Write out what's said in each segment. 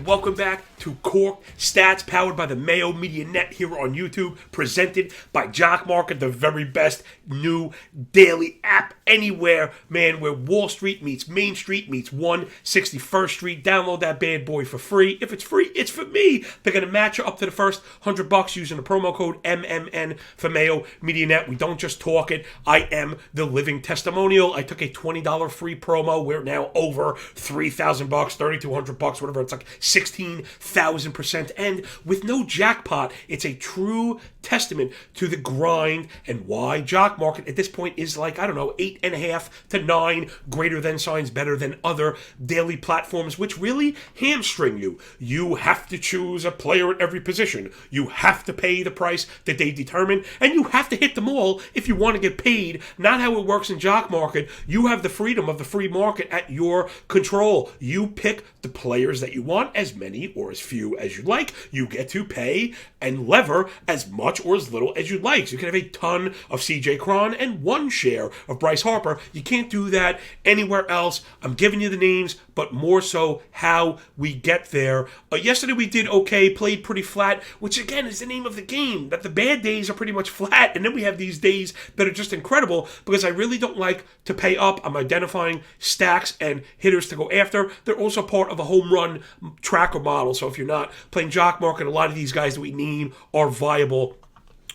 and welcome back to Cork Stats, powered by the Mayo Media Net here on YouTube, presented by Jock MKT, the very best new daily app anywhere, man, where Wall Street meets Main Street meets 161st Street. Download that bad boy for free. If it's free, it's for me. They're going to match you up to the first $100 using the promo code MMN for Mayo Media Net. We don't just talk it. I am the living testimonial. I took a $20 free promo. We're now over $3,000, $3,200, whatever. It's like 16,000%. And with no jackpot, it's a true testament to the grind and why Jock MKT at this point is like, I don't know, 8.5 to 9 greater than signs better than other daily platforms, which really hamstring you. You have to choose a player at every position. You have to pay the price that they determine, and you have to hit them all if you want to get paid. Not how it works in Jock MKT. You have the freedom of the free market at your control. You pick the players that you want, as many or as few as you like. You get to pay and lever as much or as little as you like. So you can have a ton of CJ Cron and one share of Bryce Harper. You can't do that anywhere else. I'm giving you the names, but more so how we get there. Yesterday we did okay, played pretty flat, which again is the name of the game, that the bad days are pretty much flat, and then we have these days that are just incredible because I really don't like to pay up. I'm identifying stacks and hitters to go after. They're also part of a home run tracker model, so if you're not playing Jock MKT, a lot of these guys that we name are viable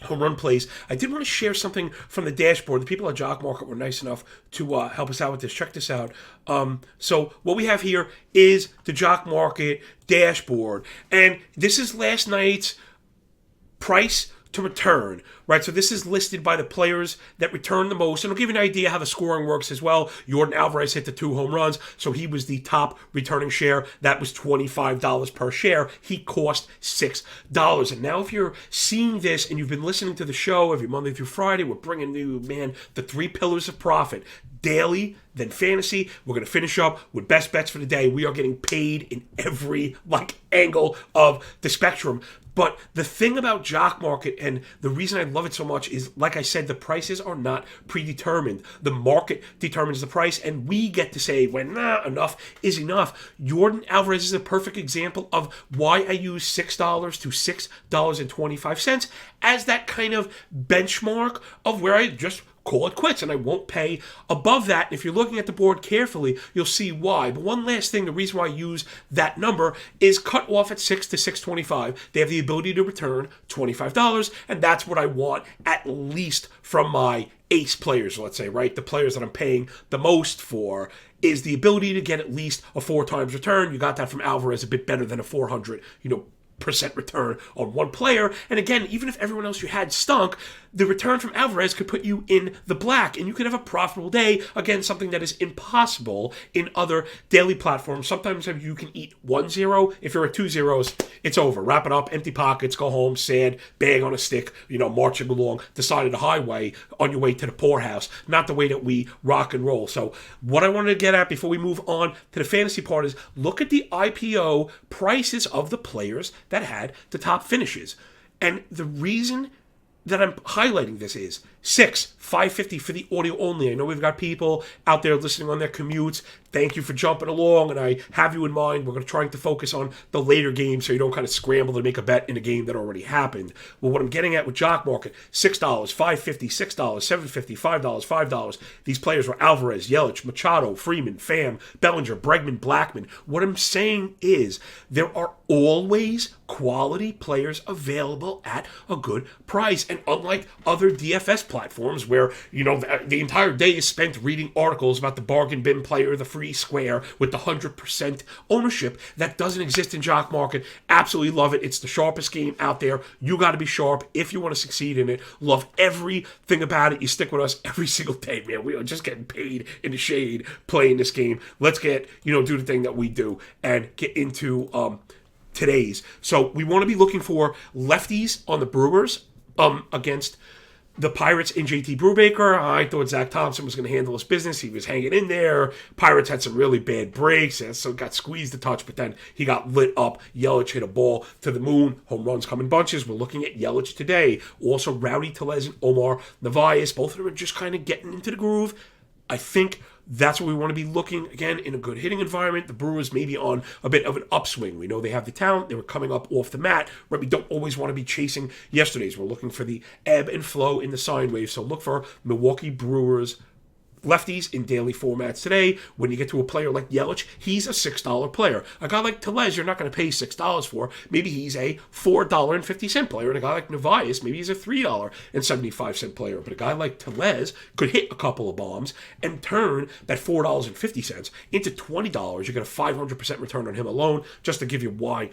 home run plays. I did want to share something from the dashboard. The people at Jock MKT were nice enough to help us out with this. Check this out. So what we have here is the Jock MKT dashboard, and this is last night's price to return, right? So this is listed by the players that return the most, and it'll give you an idea how the scoring works as well. Jordan Alvarez hit the 2 home runs, so he was the top returning share. That was $25 per share. He cost $6. And now if you're seeing this and you've been listening to the show every Monday through Friday, we're bringing you, man, the 3 pillars of profit. Daily, then fantasy. We're going to finish up with best bets for the day. We are getting paid in every angle of the spectrum. But the thing about Jock MKT, and the reason I love it so much, is, like I said, the prices are not predetermined. The market determines the price, and we get to say when enough is enough. Jordan Alvarez is a perfect example of why I use $6 to $6.25 as that kind of benchmark of where I just call it quits, and I won't pay above that. If you're looking at the board carefully, you'll see why. But one last thing, the reason why I use that number is cut off at 6 to 625. They have the ability to return $25, and that's what I want at least from my ace players, let's say, right? The players that I'm paying the most for is the ability to get at least a 4 times return. You got that from Alvarez, a bit better than a 400, percent return on one player. And again, even if everyone else you had stunk, the return from Alvarez could put you in the black, and you could have a profitable day. Again, something that is impossible in other daily platforms. Sometimes you can eat 1-0. If you're at 2 zeros, it's over. Wrap it up, empty pockets, go home, sad, bag on a stick, marching along the side of the highway on your way to the poorhouse. Not the way that we rock and roll. So what I wanted to get at before we move on to the fantasy part is look at the IPO prices of the players that had the top finishes. And the reason that I'm highlighting this is $550 for the audio only. I know we've got people out there listening on their commutes. Thank you for jumping along, and I have you in mind. We're going to try to focus on the later games so you don't kind of scramble to make a bet in a game that already happened. Well, what I'm getting at with Jock MKT, $6, $5.50, $6, $7.50, $5, $5. These players were Alvarez, Yelich, Machado, Freeman, Pham, Bellinger, Bregman, Blackman. What I'm saying is there are always quality players available at a good price. And unlike other DFS platforms where, the entire day is spent reading articles about the bargain bin player, the free square with the 100% ownership, that doesn't exist in Jock MKT. Absolutely love it. It's the sharpest game out there. You got to be sharp if you want to succeed in it. Love everything about it. You stick with us every single day, man. We are just getting paid in the shade playing this game. Let's get, do the thing that we do and get into today's. So we want to be looking for lefties on the Brewers against the Pirates in JT Brubaker. I thought Zach Thompson was going to handle his business. He was hanging in there. Pirates had some really bad breaks, and so got squeezed a touch, but then he got lit up. Yelich hit a ball to the moon. Home runs come in bunches. We're looking at Yelich today. Also, Rowdy Tellez and Omar Narvaez. Both of them are just kind of getting into the groove. I think that's what we want to be looking, again, in a good hitting environment. The Brewers may be on a bit of an upswing. We know they have the talent. They were coming up off the mat. Right? We don't always want to be chasing yesterdays. We're looking for the ebb and flow in the sine wave. So look for Milwaukee Brewers lefties in daily formats today. When you get to a player like Yelich, he's a $6 player. A guy like Tellez, you're not going to pay $6 for. Maybe he's a $4.50 player. And a guy like Narvaez, maybe he's a $3.75 player. But a guy like Tellez could hit a couple of bombs and turn that $4.50 into $20. You get a 500% return on him alone, just to give you why,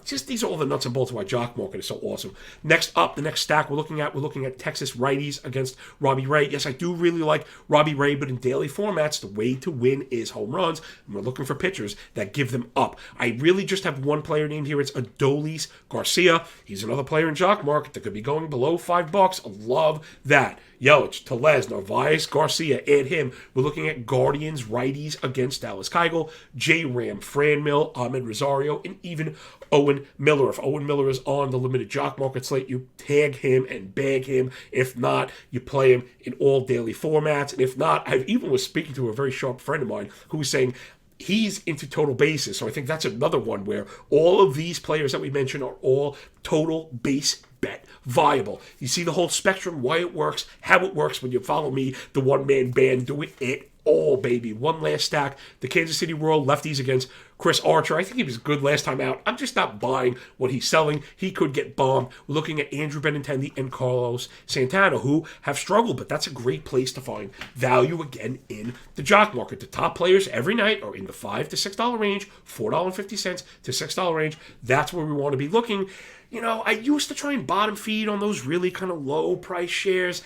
just these are all the nuts and bolts of why Jock Market is so awesome. Next up, the next stack we're looking at Texas righties against Robbie Ray. Yes, I do really like Robbie Ray, but in daily formats, the way to win is home runs, and we're looking for pitchers that give them up. I really just have one player named here. It's Adolis Garcia. He's another player in Jock Market that could be going below $5. I love that. Yelich, Tellez, Narvaez, Garcia, and him. We're looking at Guardians righties against Dallas Keuchel, J-Ram, Franmil, Ahmed Rosario, and even Owen Miller. If Owen Miller is on the limited Jock Market slate, you tag him and bag him. If not, you play him in all daily formats. And if not, I even was speaking to a very sharp friend of mine who was saying he's into total bases. So I think that's another one where all of these players that we mentioned are all total base bet viable. You see the whole spectrum, why it works, how it works when you follow me, the one-man band, doing it all, baby. One last stack. The Kansas City Royal lefties against Chris Archer. I think he was good last time out. I'm just not buying what he's selling. He could get bombed. We're looking at Andrew Benintendi and Carlos Santana, who have struggled, but that's a great place to find value again in the Jock Market. The top players every night are in the $5 to $6 range, $4.50 to $6 range. That's where we want to be looking. I used to try and bottom feed on those really kind of low price shares.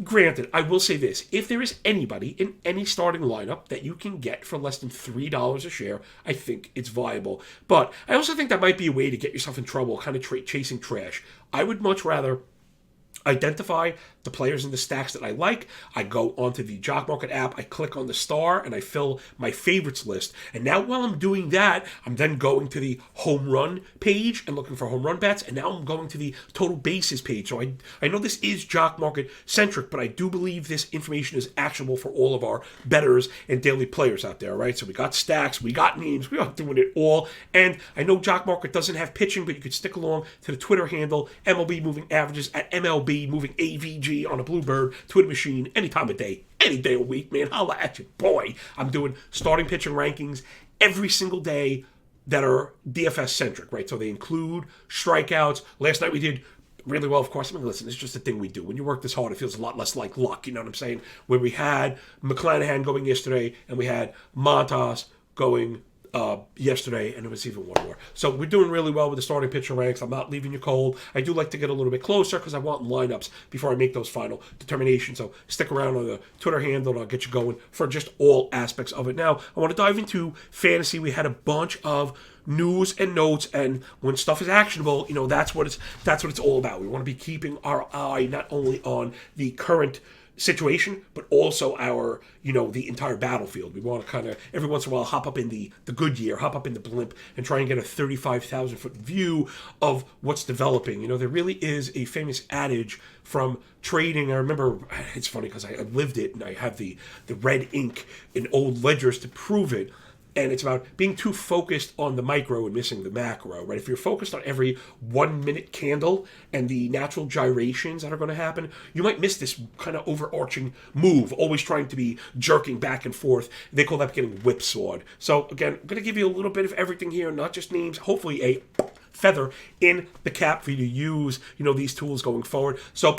Granted, I will say this. If there is anybody in any starting lineup that you can get for less than $3 a share, I think it's viable. But I also think that might be a way to get yourself in trouble, kind of chasing trash. I would much rather identify the players in the stacks that I like. I go onto the Jock Market app, I click on the star, and I fill my favorites list. And now while I'm doing that, I'm then going to the home run page and looking for home run bets, and now I'm going to the total bases page. So I know this is Jock Market centric, but I do believe this information is actionable for all of our bettors and daily players out there, right? So we got stacks, we got names, we are doing it all. And I know Jock Market doesn't have pitching, but you could stick along to the Twitter handle, MLB Moving Averages at MLB Moving AVG on a Bluebird Twitter machine any time of day, any day of week, man. Holla at you, boy. I'm doing starting pitching rankings every single day that are DFS centric, right? So they include strikeouts. Last night we did really well, of course. I mean, listen, it's just a thing we do. When you work this hard, it feels a lot less like luck, you know what I'm saying? Where we had McClanahan going yesterday, and we had Montas going yesterday, and it was even one more. So we're doing really well with the starting pitcher ranks. I'm not leaving you cold. I do like to get a little bit closer because I want lineups before I make those final determinations. So stick around on the Twitter handle, and I'll get you going for just all aspects of it. Now, I want to dive into fantasy. We had a bunch of news and notes, and when stuff is actionable, that's what it's all about. We want to be keeping our eye not only on the current situation, but also our, the entire battlefield. We want to kind of, every once in a while, hop up in the Goodyear, hop up in the blimp, and try and get a 35,000-foot view of what's developing. There really is a famous adage from trading. I remember, it's funny because I lived it, and I have the red ink in old ledgers to prove it. And it's about being too focused on the micro and missing the macro, right? If you're focused on every 1 minute candle and the natural gyrations that are going to happen, you might miss this kind of overarching move, always trying to be jerking back and forth. They call that getting whipsawed. So again, I'm going to give you a little bit of everything here, not just names, hopefully a feather in the cap for you to use, these tools going forward. So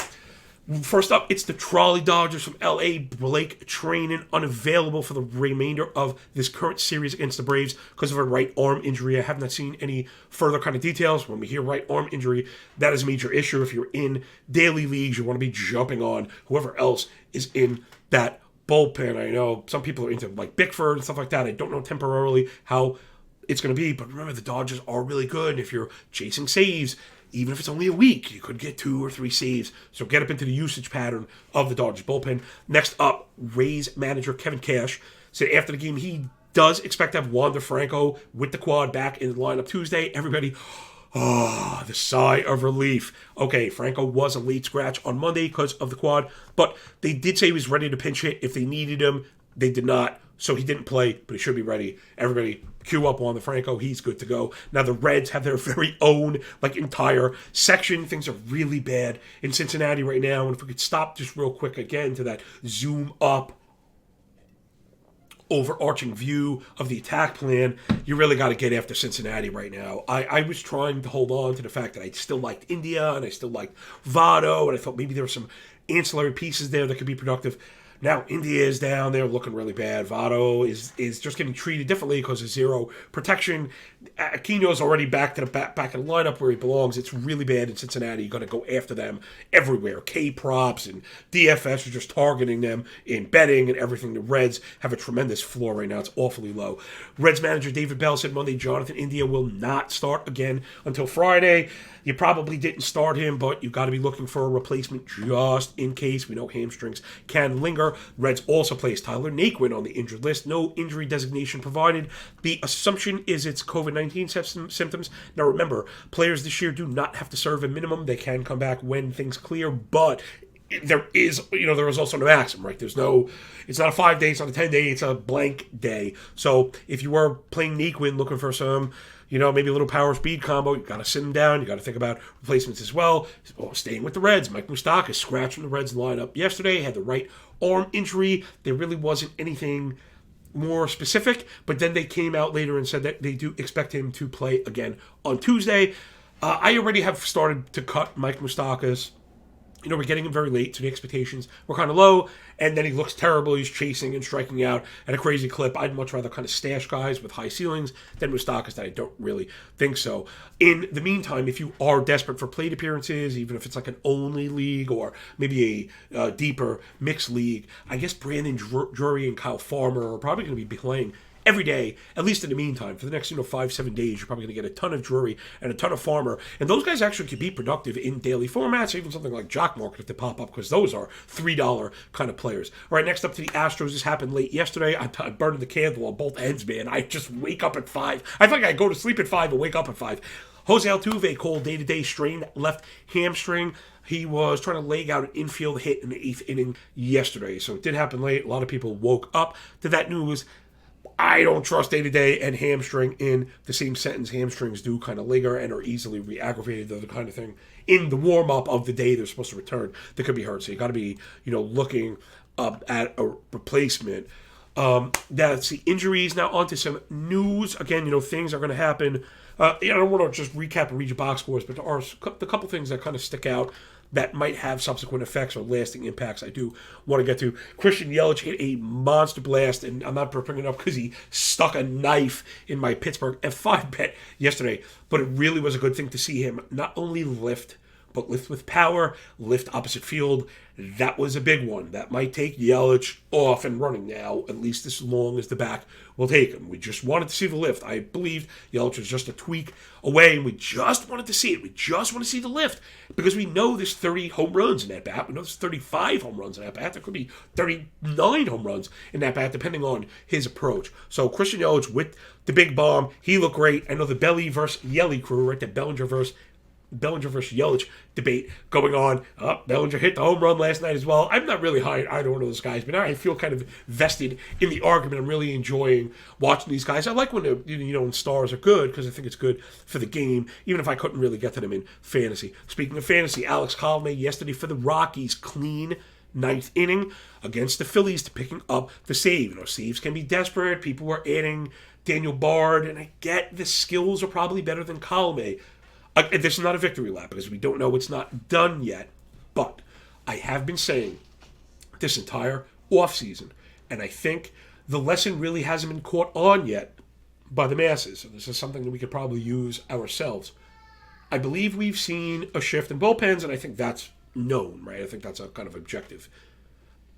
first up, it's the Trolley Dodgers from LA. Blake Treinen unavailable for the remainder of this current series against the Braves because of a right arm injury. I have not seen any further kind of details. When we hear right arm injury, that is a major issue. If you're in daily leagues, you want to be jumping on whoever else is in that bullpen. I know some people are into like Bickford and stuff like that. I don't know temporarily how it's going to be, but remember, the Dodgers are really good. If you're chasing saves, even if it's only a week, you could get 2 or 3 saves. So get up into the usage pattern of the Dodgers bullpen. Next up, Rays manager Kevin Cash said after the game he does expect to have Wander Franco with the quad back in the lineup Tuesday. Everybody, Ah, the sigh of relief. Okay, Franco was a late scratch on Monday because of the quad, but they did say he was ready to pinch hit if they needed him. They did not, so he didn't play, but he should be ready. Everybody queue up on the Franco. He's good to go. Now the Reds have their very own entire section. Things are really bad in Cincinnati right now, and if we could stop just real quick again to that zoom up overarching view of the attack plan, you really got to get after Cincinnati right now. I was trying to hold on to the fact that I still liked India and I still liked Votto, and I thought maybe there were some ancillary pieces there that could be productive. Now India is down there looking really bad. Votto is just getting treated differently because of zero protection. Aquino's already back to the back in the lineup where he belongs. It's really bad in Cincinnati. You're going to go after them everywhere. K-props and DFS are just targeting them in betting and everything. The Reds have a tremendous floor right now. It's awfully low. Reds manager David Bell said Monday Jonathan India will not start again until Friday. You probably didn't start him, but you got to be looking for a replacement just in case. We know hamstrings can linger. Reds also placed Tyler Naquin on the injured list. No injury designation provided. The assumption is it's COVID-19 symptoms. Now remember, players this year do not have to serve a minimum. They can come back when things clear, but there is also no maximum, right? It's not a 5 day, it's not a 10 day, it's a blank day. So if you were playing Naquin looking for some, maybe a little power speed combo, you got to sit him down. You got to think about replacements as well. Staying with the Reds, Mike Moustakas scratched from the Reds lineup yesterday, had the right arm injury. There really wasn't anything more specific, but then they came out later and said that they do expect him to play again on Tuesday. I already have started to cut Mike Moustakas. We're getting him very late, so the expectations were kind of low, and then he looks terrible. He's chasing and striking out at a crazy clip. I'd much rather kind of stash guys with high ceilings than Moustakas that I don't really think so. In the meantime, if you are desperate for plate appearances, even if it's like an only league or maybe a deeper mixed league, I guess Brandon Drury and Kyle Farmer are probably going to be playing every day, at least in the meantime. For the next 5-7 days, you're probably going to get a ton of Drury and a ton of Farmer, and those guys actually could be productive in daily formats, even something like Jock Market if they pop up, because those are $3 kind of players. All right, next up to the Astros. This happened late yesterday. I burned the candle on both ends, man. I just wake up at 5. I think I go to sleep at 5 and wake up at 5. Jose Altuve called day-to-day strained left hamstring. He was trying to leg out an infield hit in the 8th inning yesterday, so it did happen late. A lot of people woke up to that news. I don't trust day-to-day and hamstring in the same sentence. Hamstrings do kind of linger and are easily re-aggravated. They're the kind of thing in the warm-up of the day they're supposed to return that could be hurt. So you got to be, looking up at a replacement. That's the injuries. Now on to some news. Again, things are going to happen. I don't want to just recap and read your box scores, but there are the couple things that kind of stick out that might have subsequent effects or lasting impacts I do want to get to. Christian Yelich hit a monster blast, and I'm not bringing it up because he stuck a knife in my Pittsburgh F5 bet yesterday, but it really was a good thing to see him not only lift, but lift with power, lift opposite field. That was a big one. That might take Yelich off and running now, at least as long as the back will take him. We just wanted to see the lift. I believe Yelich was just a tweak away, and we just wanted to see it. We just want to see the lift because we know there's 30 home runs in that bat. We know there's 35 home runs in that bat. There could be 39 home runs in that bat, depending on his approach. So Christian Yelich with the big bomb, he looked great. I know the Belly versus Yelly crew, right? The Bellinger versus Yelich debate going on. Bellinger hit the home run last night as well. I'm not really high on either one of those guys, but now I feel kind of vested in the argument. I'm really enjoying watching these guys. I like when when stars are good because I think it's good for the game, even if I couldn't really get to them in fantasy. Speaking of fantasy, Alex Colomé yesterday for the Rockies, clean 9th inning against the Phillies to picking up the save. Saves can be desperate. People were adding Daniel Bard, and I get the skills are probably better than Colomé. This is not a victory lap because we don't know it's not done yet, but I have been saying this entire offseason, and I think the lesson really hasn't been caught on yet by the masses. So this is something that we could probably use ourselves. I believe we've seen a shift in bullpens, and I think that's known, right? I think that's a kind of objective.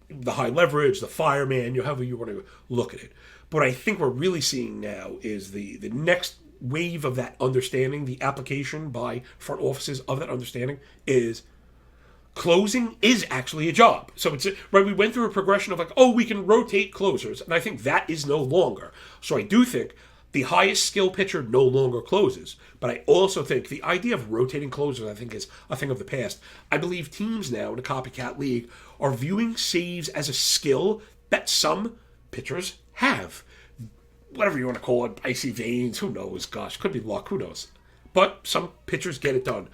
The high leverage, the fireman, however you want to look at it. But what I think we're really seeing now is the next wave of that understanding, the application by front offices of that understanding is closing is actually a job. So it's right. We went through a progression of we can rotate closers, and I think that is no longer. So I do think the highest skill pitcher no longer closes. But I also think the idea of rotating closers, I think, is a thing of the past. I believe teams now in the copycat league are viewing saves as a skill that some pitchers have. Whatever you want to call it, icy veins, who knows? Gosh, could be luck, who knows? But some pitchers get it done.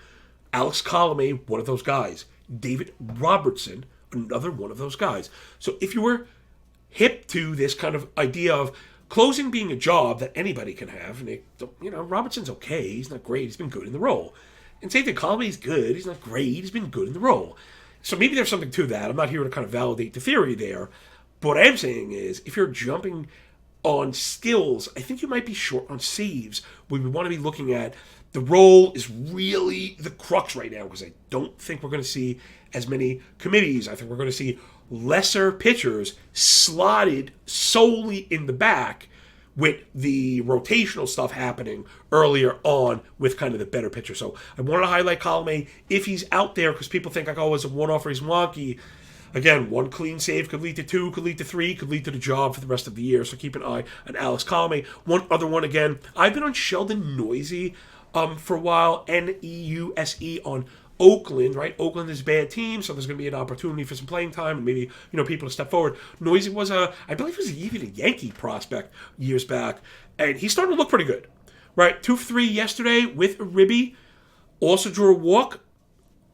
Alex Colomé, one of those guys. David Robertson, another one of those guys. So if you were hip to this kind of idea of closing being a job that anybody can have, and Robertson's okay, he's not great, he's been good in the role. And same thing, Colomé's good, he's not great, he's been good in the role. So maybe there's something to that. I'm not here to kind of validate the theory there. But what I am saying is, if you're jumping on skills, I think you might be short on saves. We would want to be looking at the role is really the crux right now, because I don't think we're going to see as many committees. I think we're going to see lesser pitchers slotted solely in the back, with the rotational stuff happening earlier on with kind of the better pitcher. So I wanted to highlight Colomé if he's out there, because people think like, oh, it's a one-off or he's wonky. Again, one clean save could lead to 2, could lead to 3, could lead to the job for the rest of the year. So keep an eye on Alex Colomé. One other one, again, I've been on Sheldon Neuse for a while, Neuse on Oakland, right? Oakland is a bad team, so there's going to be an opportunity for some playing time and maybe, people to step forward. Neuse was I believe he was even a Yankee prospect years back, and he's starting to look pretty good, right? 2 for 3 yesterday with a ribby, also drew a walk.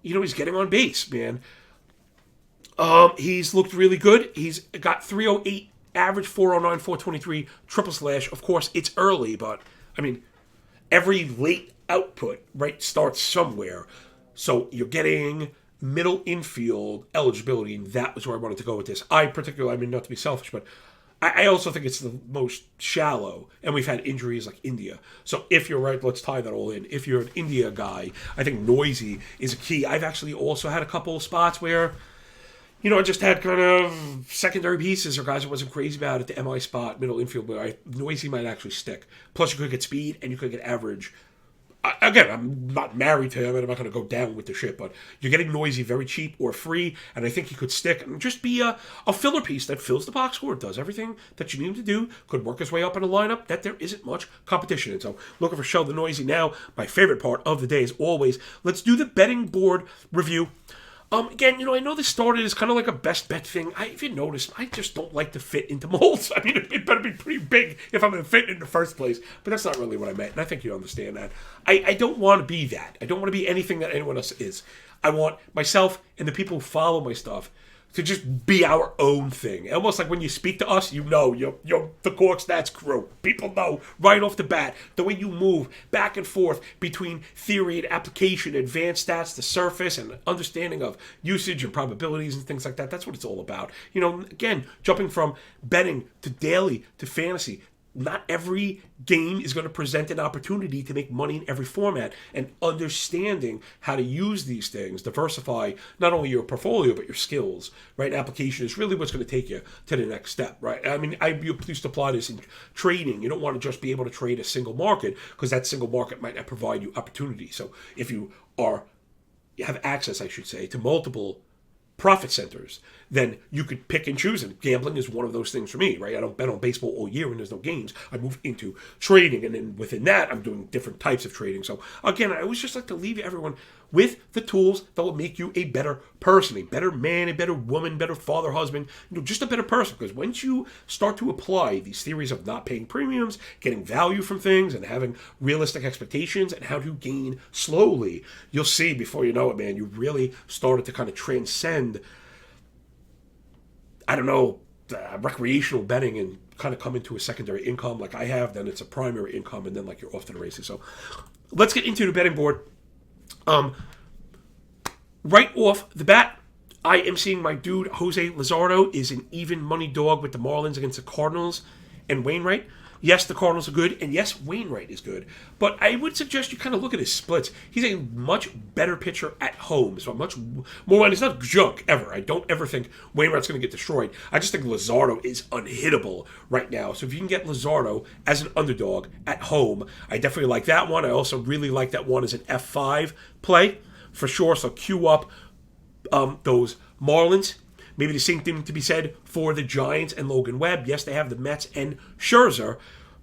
He's getting on base, man. He's looked really good. He's got 308 average, 409, 423 triple slash. Of course, it's early, but every late output, right, starts somewhere. So you're getting middle infield eligibility, and that was where I wanted to go with this. Not to be selfish, but I also think it's the most shallow, and we've had injuries like India. So if you're right, let's tie that all in. If you're an India guy, I think Neuse is a key. I've actually also had a couple of spots where I just had kind of secondary pieces or guys I wasn't crazy about at the MI spot, middle infield, where Neuse might actually stick. Plus, you could get speed and you could get average. Again, I'm not married to him, and I'm not going to go down with the shit, but you're getting Neuse very cheap or free, and I think he could stick and just be a filler piece that fills the box score, does everything that you need him to do, could work his way up in a lineup that there isn't much competition in. So, looking for Sheldon Neuse now. My favorite part of the day, as always, let's do the betting board review. Again, I know this started as kind of like a best bet thing. If you notice, I just don't like to fit into molds. It better be pretty big if I'm going to fit in the first place. But that's not really what I meant, and I think you understand that. I don't want to be that. I don't want to be anything that anyone else is. I want myself and the people who follow my stuff to just be our own thing. Almost like when you speak to us, you're the Cork Stats crew. People know right off the bat the way you move back and forth between theory and application, advanced stats, the surface, and understanding of usage and probabilities and things like that. That's what it's all about. Again, jumping from betting to daily to fantasy. Not every game is going to present an opportunity to make money in every format, and understanding how to use these things, diversify not only your portfolio but your skills, right? Application is really what's going to take you to the next step, right? I used to apply this in trading. You don't want to just be able to trade a single market, because that single market might not provide you opportunity. So if you have access, I should say, to multiple profit centers, then you could pick and choose. And gambling is one of those things for me, right? I don't bet on baseball all year when there's no games. I move into trading, and then within that, I'm doing different types of trading. So again, I always just like to leave everyone with the tools that will make you a better person, a better man, a better woman, better father, husband, just a better person. Because once you start to apply these theories of not paying premiums, getting value from things, and having realistic expectations, and how to gain slowly, you'll see before you know it, man, you really started to kind of transcend, recreational betting and kind of come into a secondary income like I have. Then it's a primary income, and then like you're off to the races. So let's get into the betting board. Right off the bat, I am seeing my dude Jose Luzardo is an even money dog with the Marlins against the Cardinals and Wainwright. Yes, the Cardinals are good, and yes, Wainwright is good. But I would suggest you kind of look at his splits. He's a much better pitcher at home, so much more. And it's not junk ever. I don't ever think Wainwright's going to get destroyed. I just think Luzardo is unhittable right now. So if you can get Luzardo as an underdog at home, I definitely like that one. I also really like that one as an F5 play for sure. So cue up those Marlins. Maybe the same thing to be said for the Giants and Logan Webb. Yes, they have the Mets and Scherzer,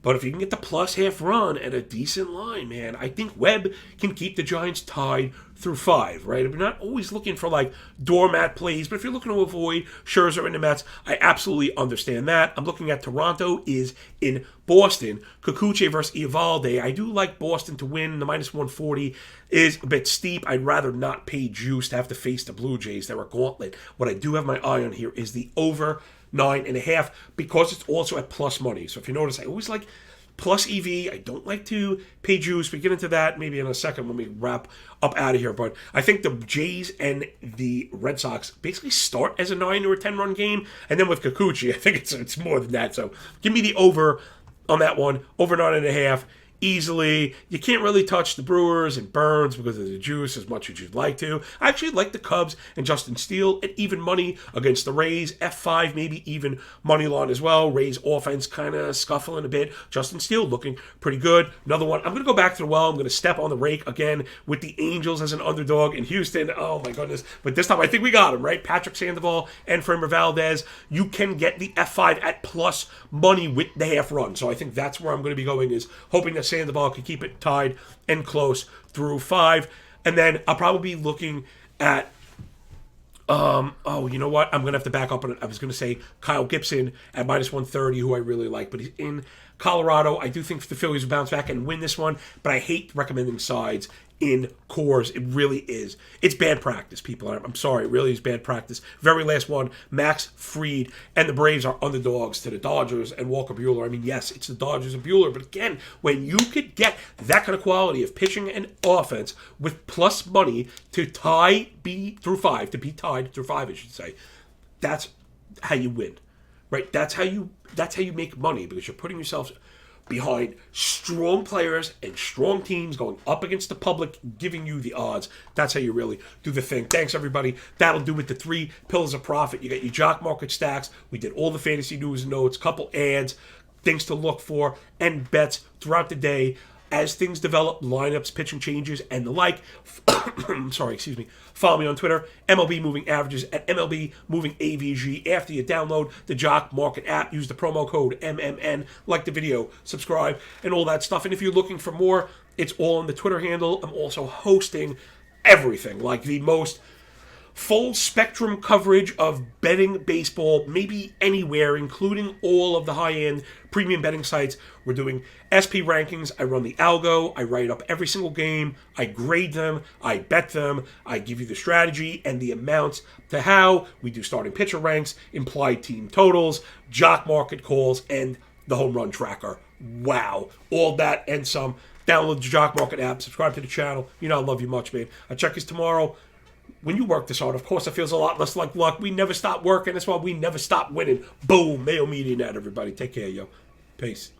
But if you can get the plus half run at a decent line, man, I think Webb can keep the Giants tied through 5, right? We're not always looking for like doormat plays, but if you're looking to avoid Scherzer and the Mets, I absolutely understand that. I'm looking at Toronto is in Boston. Kikuchi versus Eovaldi. I do like Boston to win. The minus 140 is a bit steep. I'd rather not pay juice to have to face the Blue Jays. They're a gauntlet. What I do have my eye on here is the over 9.5 because it's also at plus money. So if you notice, I always like plus EV. I don't like to pay juice. We get into that maybe in a second when we wrap up out of here. But I think the Jays and the Red Sox basically start as a 9 or a 10 run game. And then with Kikuchi, I think it's more than that. So give me the over on that one. Over 9.5. Easily. You can't really touch the Brewers and Burns because of the juice as much as you'd like to. I actually like the Cubs and Justin Steele at even money against the Rays. F5, maybe even money line as well. Rays offense kind of scuffling a bit. Justin Steele looking pretty good. Another one. I'm going to go back to the well. I'm going to step on the rake again with the Angels as an underdog in Houston. Oh my goodness. But this time I think we got him, right? Patrick Sandoval and Framber Valdez. You can get the F5 at plus money with the half run. So I think that's where I'm going to be going, is hoping that Sandoval could keep it tied and close through 5. And then I'll probably be looking at you know what? I'm going to have to back up on it. I was going to say Kyle Gibson at minus 130, who I really like, but he's in Colorado. I do think the Phillies will bounce back and win this one, but I hate recommending sides in cores. It really is. It's bad practice, people. I'm sorry. It really is bad practice. Very last one, Max Fried and the Braves are underdogs to the Dodgers and Walker Buehler. I mean, yes, it's the Dodgers and Buehler, but again, when you could get that kind of quality of pitching and offense with plus money to be tied through 5, I should say, that's how you win, right? That's how you make money, because you're putting yourself behind strong players and strong teams going up against the public, giving you the odds. That's how you really do the thing. Thanks, everybody. That'll do it. The 3 pillars of profit. You got your Jock Market stacks. We did all the fantasy news and notes, couple ads, things to look for, and bets throughout the day as things develop, lineups, pitching changes, and the like. Follow me on Twitter, MLB Moving Averages, at MLB Moving AVG. After you download the Jock Market app, use the promo code MMN, like the video, subscribe, and all that stuff. And if you're looking for more, it's all on the Twitter handle. I'm also hosting everything, like the most full spectrum coverage of betting baseball, maybe anywhere, including all of the high-end premium betting sites. We're doing SP rankings. I run the algo. I write up every single game. I grade them. I bet them. I give you the strategy and the amounts to how. We do starting pitcher ranks, implied team totals, Jock Market calls, and the home run tracker. Wow. All that and some. Download the Jock Market app. Subscribe to the channel. You know I love you much, man. I'll check you tomorrow. When you work this hard, of course, it feels a lot less like luck. We never stop working. That's why we never stop winning. Boom. Mayo Media Net, everybody. Take care, yo. Peace.